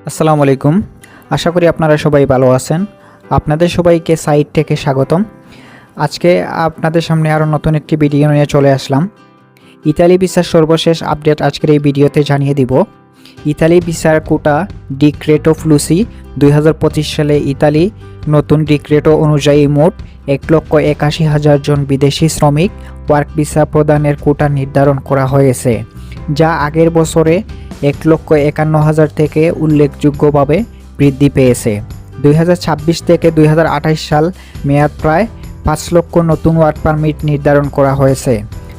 আসসালামু আলাইকুম। আশা করি আপনারা সবাই ভালো আছেন। আপনাদের সবাইকে সাইট থেকে স্বাগতম। আজকে আপনাদের সামনে আরও নতুন একটি ভিডিও নিয়ে চলে আসলাম। ইতালি ভিসার সর্বশেষ আপডেট আজকের এই ভিডিওতে জানিয়ে দিব। ইতালি ভিসার কোটা ডিক্রেটো ফ্লুসি 2025 সালে ইতালি নতুন ডিক্রেটো অনুযায়ী মোট 1,81,000 জন বিদেশি শ্রমিক ওয়ার্ক ভিসা প্রদানের কোটা নির্ধারণ করা হয়েছে, যা আগের বছরে 1,51,000 থেকে উল্লেখযোগ্যভাবে বৃদ্ধি পেয়েছে। 2026 থেকে 2028 সাল মেয়াদ প্রায় 5 লক্ষ নতুন ওয়ার্ক পারমিট নির্ধারণ করা হয়েছে।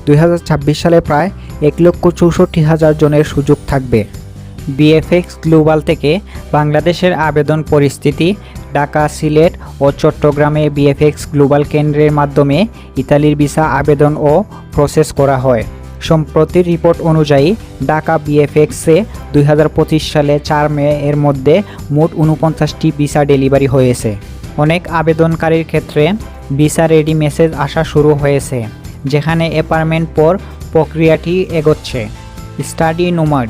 2026 সালে প্রায় 1,64,000 জনের সুযোগ থাকবে। বিএফএক্স গ্লোবাল থেকে বাংলাদেশের আবেদন পরিস্থিতি। ঢাকা, সিলেট ও চট্টগ্রামে বিএফএক্স গ্লোবাল কেন্দ্রের মাধ্যমে ইতালির ভিসা আবেদন ও প্রসেস করা হয়। সম্প্রতি রিপোর্ট অনুযায়ী ঢাকা বিএফএক্সে 2025 সালে 4 মে এর মধ্যে মোট 49টি ভিসা ডেলিভারি হয়েছে। অনেক আবেদনকারীর ক্ষেত্রে ভিসা রেডি মেসেজ আসা শুরু হয়েছে, যেখানে অ্যাপয়েন্টমেন্ট পর প্রক্রিয়াটি এগোচ্ছে। Study nomad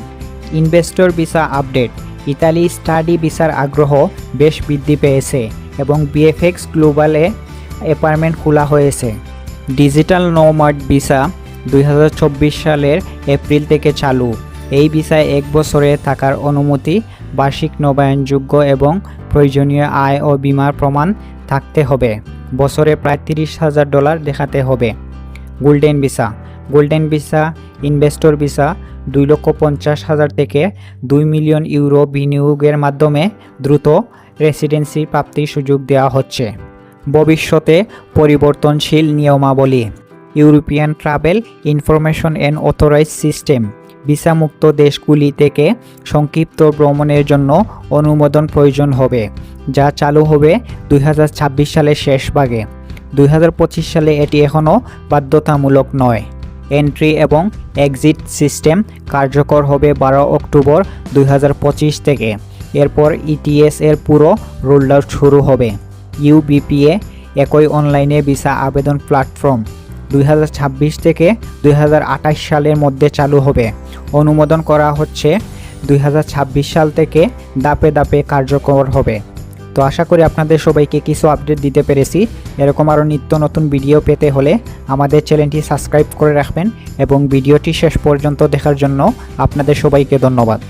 investor visa update. Italy study ভিসার আগ্রহ বেশ বৃদ্ধি পেয়েছে এবং বিএফএক্স গ্লোবালে অ্যাপয়েন্টমেন্ট খোলা হয়েছে। ডিজিটাল নোমাড ভিসা 2024 সালের এপ্রিল থেকে চালু। এই ভিসায় 1 বছরে থাকার অনুমতি, বার্ষিক নবায়নযোগ্য এবং প্রয়োজনীয় আয় ও বীমার প্রমাণ থাকতে হবে। বছরে প্রায় $30,000 দেখাতে হবে। Golden visa. Golden visa investor visa 2,50,000 থেকে 2 মিলিয়ন ইউরো বিনিয়োগের মাধ্যমে দ্রুত রেসিডেন্সি প্রাপ্তির সুযোগ দেওয়া হচ্ছে। ভবিষ্যতে পরিবর্তনশীল নিয়মাবলী। European travel information and authorise system. ভিসামুক্ত দেশগুলি থেকে সংক্ষিপ্ত ভ্রমণের জন্য অনুমোদন প্রয়োজন হবে, যা চালু হবে 2026 সালের শেষ ভাগে। 2025 সালে এটি এখনও বাধ্যতামূলক নয়। এন্ট্রি এবং এক্সিট সিস্টেম কার্যকর হবে 12 অক্টোবর 2025 থেকে। এরপর ইটিএস এর পুরো রোল আউট শুরু হবে। ইউবিপিএ একই অনলাইনে ভিসা আবেদন প্ল্যাটফর্ম 2026 থেকে 2028 সালের মধ্যে চালু হবে। অনুমোদন করা হচ্ছে 2026 সাল থেকে ধাপে ধাপে কার্যকর হবে। তো আশা করি আপনাদের সবাইকে কিছু আপডেট দিতে পেরেছি। এরকম আরও নিত্য নতুন ভিডিও পেতে হলে আমাদের চ্যানেলটি সাবস্ক্রাইব করে রাখবেন এবং ভিডিওটি শেষ পর্যন্ত দেখার জন্য আপনাদের সবাইকে ধন্যবাদ।